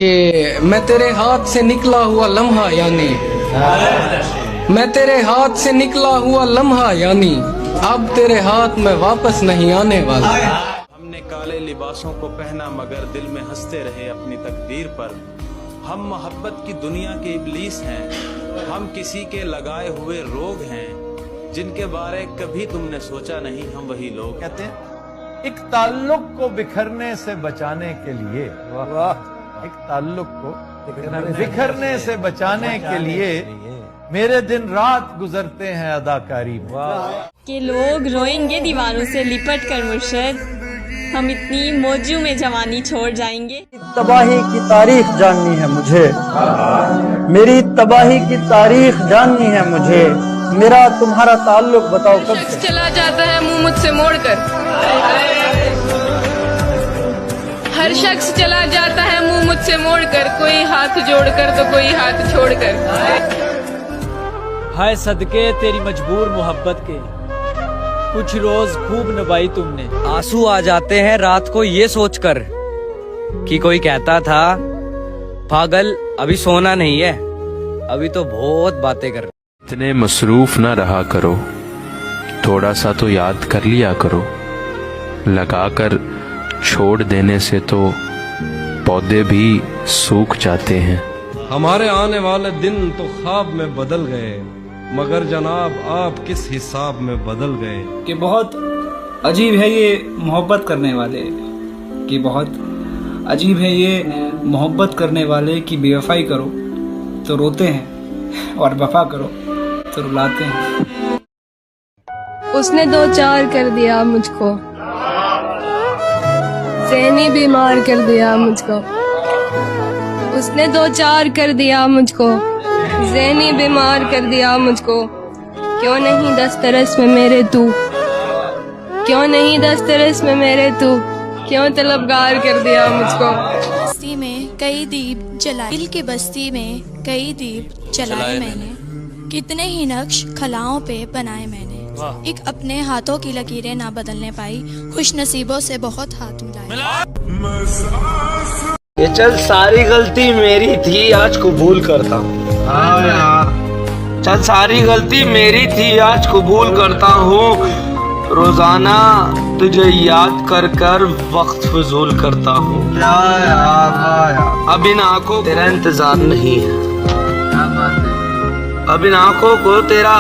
कि मैं तेरे हाथ से निकला हुआ लम्हा यानी मैं तेरे हाथ से निकला हुआ लम्हा यानी अब तेरे हाथ में वापस नहीं आने वाला। हमने काले लिबासों को पहना मगर दिल में हंसते रहे अपनी तकदीर पर। हम मोहब्बत की दुनिया के इब्लीस हैं, हम किसी के लगाए हुए रोग हैं, जिनके बारे कभी तुमने सोचा नहीं हम वही लोग। कहते हैं एक ताल्लुक को बिखरने से बचाने के लिए, एक ताल्लुक को बिखरने से बचाने के लिए मेरे दिन रात गुजरते हैं अदाकारी में। कि लोग रोएंगे दीवारों से लिपट कर मुर्शद, हम इतनी मौजू में जवानी छोड़ जाएंगे। तबाही की तारीख जाननी है मुझे, मेरी तबाही की तारीख जाननी है मुझे। मेरा तुम्हारा ताल्लुक बताओ कब से? चला जाता है मुंह मुझसे मोड़कर, हर शख्स चला जाता है मुंह मुझसे मोड़कर, कोई हाथ जोड़कर तो कोई हाथ छोड़कर। हाय सदके तेरी मजबूर मोहब्बत के, कुछ रोज खूब नवाई तुमने। आंसू आ जाते हैं रात को ये सोचकर कि कोई कहता था पागल अभी सोना नहीं है, अभी तो बहुत बातें कर। इतने मसरूफ न रहा करो, थोड़ा सा तो याद कर लिया करो। लगाकर छोड़ देने से तो पौधे भी सूख जाते हैं। हमारे आने वाले दिन तो ख्वाब में बदल गए, मगर जनाब आप किस हिसाब में बदल गए। कि बहुत अजीब है ये मोहब्बत करने वाले, कि बहुत अजीब है ये मोहब्बत करने वाले कि बेवफाई करो तो रोते हैं और वफा करो तो रुलाते हैं। उसने 2-4 कर दिया मुझको, ज़हनी बीमार कर दिया मुझको। उसने 2-4 कर दिया मुझको, ज़हनी बीमार कर दिया मुझको। क्यों नहीं दस्तरस में मेरे तू, क्यों नहीं दस्तरस में मेरे तू, क्यों तलबगार कर दिया मुझको। बस्ती में कई दीप जलाए, दिल की बस्ती में कई दीप जलाए मैंने, कितने ही नक्श खलाओं पे बनाए मैंने। एक अपने हाथों की लकीरें ना बदलने पाई, खुश नसीबों से बहुत हाथ मिलाए। ये चल सारी गलती मेरी थी आज कबूल करता हूँ। चल सारी गलती मेरी थी आज कबूल करता हूँ। रोजाना तुझे याद कर कर वक्त फजूल करता हूँ। अब इन आंखों तेरा इंतजार नहीं है, अब इन आंखों को तेरा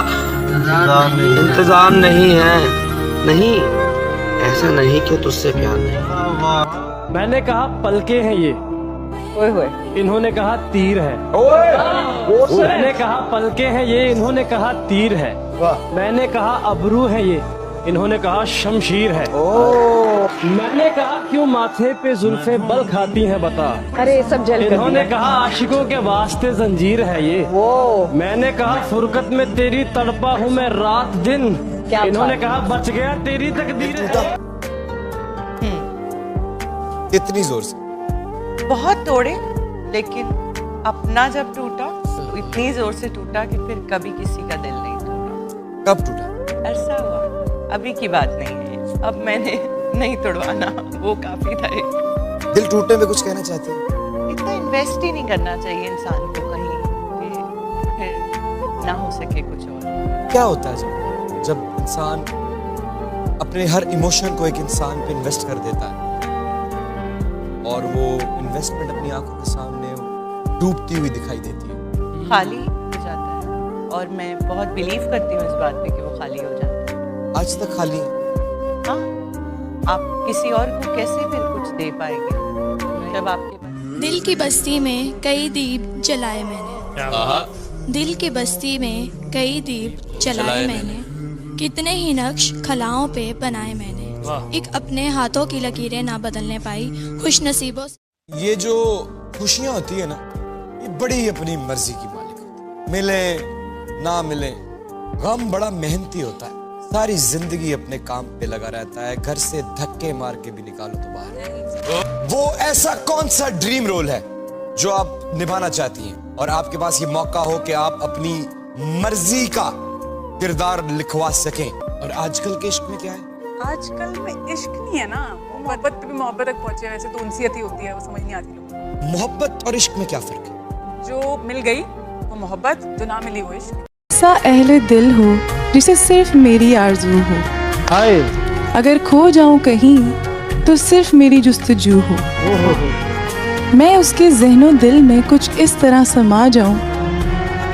इंतजार नहीं है। नहीं ऐसा नहीं कि तुझसे प्यार नहीं। मैंने कहा पलके हैं ये, इन्होंने कहा तीर है। मैंने कहा पलके हैं ये, इन्होंने कहा तीर है। मैंने कहा अबरू है ये, इन्होंने कहा शमशीर है। मैंने कहा क्यों माथे पे जुल्फे बल खाती हैं बता, अरे सब जल कर इन्होंने कहा आशिकों के वास्ते जंजीर है ये। मैंने कहा फुरकत में तेरी तड़पा हूँ मैं रात दिन, इन्होंने कहा बच गया तेरी तकदीर है। इतनी जोर से बहुत तोड़े, लेकिन अपना जब टूटा तो इतनी जोर से टूटा कि फिर कभी किसी का दिल नहीं टूटा। कब टूटा? अरसा हुआ, अभी की बात नहीं है। अब मैंने नहीं तोड़वाना, वो काफी था। दिल टूटने में कुछ कहना चाहते हैं? इतना इन्वेस्ट ही नहीं करना चाहिए इंसान को कहीं कि फिर ना हो सके कुछ और। क्या होता है जब इंसान अपने हर इमोशन को एक इंसान पे इन्वेस्ट कर देता है और वो इन्वेस्टमेंट अपनी आंखों के सामने डूबती हुई दिखाई देती है, खाली हो जाता है। और मैं बहुत बिलीव करती हूँ इस बात पे कि वो खाली हो जाता है। आज तक खाली है। हाँ, आप किसी और को कैसे फिर कुछ दे पाएंगे जब आपके पास। दिल की बस्ती में कई दीप जलाए मैंने, दिल की बस्ती में कई दीप जलाए मैंने, कितने ही नक्श खलाओं पे बनाए मैंने। एक अपने हाथों की लकीरें ना बदलने पाई, खुश नसीबों से। ये जो खुशियां होती है ना, ये बड़ी अपनी मर्जी की मालिक होती है। मिले ना मिले, गम बड़ा मेहनती होता है। सारी जिंदगी अपने काम पे लगा रहता है, घर से धक्के मार के भी निकालो तो बाहर। वो ऐसा कौन सा ड्रीम रोल है जो आप निभाना चाहती हैं और आपके पास ये मौका हो कि आप अपनी मर्जी का किरदार लिखवा सकें? और आजकल के इश्क में क्या है? आजकल में इश्क नहीं है ना, वो मोहब्बत पे भी मोहब्बत तक पहुंचे, वैसे तो उनसियत ही होती है, वो समझ नहीं आती लोगों को। मोहब्बत और इश्क में क्या फर्क है? जो मिल गई वो मोहब्बत, जो ना मिली वो इश्क। ऐसा अहले दिल हो जिसे सिर्फ मेरी आरज़ू हो, अगर खो जाऊं कहीं तो सिर्फ मेरी जुस्तजू हो, मैं उसके ज़हनो दिल में कुछ इस तरह समा जाऊं,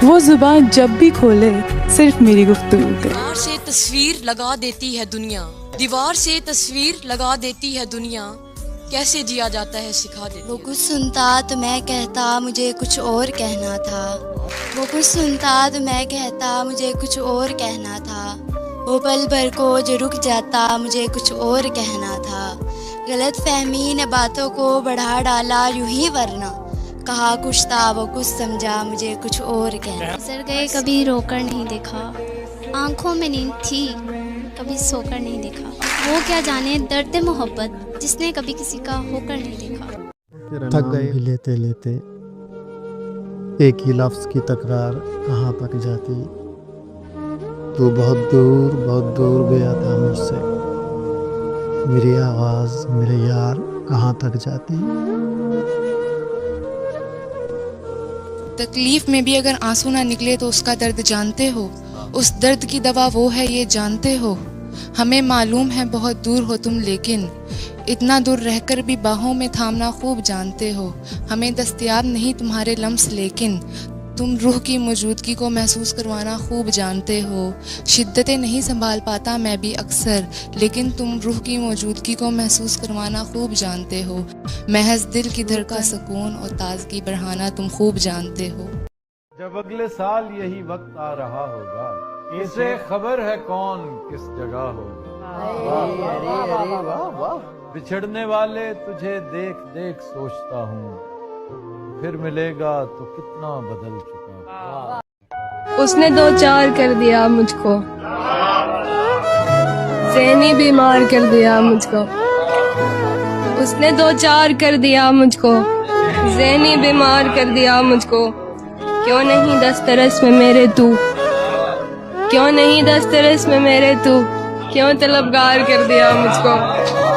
वो जुबान जब भी खोले सिर्फ मेरी गुफ्तगू करे। दीवार से तस्वीर लगा देती है दुनिया, दीवार से तस्वीर लगा देती है दुनिया, कैसे जिया जाता है सिखा दे। वो कुछ सुनता तो मैं कहता मुझे कुछ और कहना था, वो कुछ सुनता तो मैं कहता मुझे कुछ और कहना था, वो पल भर को जो रुक जाता मुझे कुछ और कहना था, गलत फहमी ने बातों को बढ़ा डाला यूं ही, वरना कहा कुछ था वो कुछ समझा मुझे कुछ और कहना। गुजर गए कभी रोकर नहीं देखा, आंखों में नींद थी कभी सोकर नहीं देखा, वो क्या जाने दर्द मोहब्बत जिसने कभी किसी का होकर नहीं देखा। थक गए भी लेते लेते, एक ही लफ्ज़ की तकरार कहाँ तक जाती, तू बहुत दूर गया था मुझसे, मेरी आवाज़ मेरे यार कहाँ तक जाती। तकलीफ में भी अगर आंसू ना निकले तो उसका दर्द जानते हो, उस दर्द की दवा वो है ये जानते हो, हमें मालूम है बहुत दूर हो तुम लेकिन इतना दूर रहकर भी बाहों में थामना खूब जानते हो, हमें दस्तयाब नहीं तुम्हारे लम्स लेकिन तुम रूह की मौजूदगी को महसूस करवाना खूब जानते हो, शिद्दतें नहीं संभाल पाता मैं भी अक्सर लेकिन तुम रूह की मौजूदगी को महसूस करवाना खूब जानते हो, महज दिल की धड़का सुकून और ताजगी बढ़ाना तुम खूब जानते हो। जब अगले साल यही वक्त आ रहा होगा, इसे खबर है कौन किस जगह होगा। बिछड़ने वाले तुझे देख देख सोचता हूँ, फिर मिलेगा तो कितना बदल चुका। उसने 2-4 कर दिया मुझको, ज़हनी बीमार कर दिया मुझको, उसने 2-4 कर दिया मुझको, ज़हनी बीमार कर दिया मुझको, क्यों नहीं दस्तरस में मेरे तू, क्यों नहीं दस्तरस में मेरे तू, क्यों तलबगार कर दिया मुझको।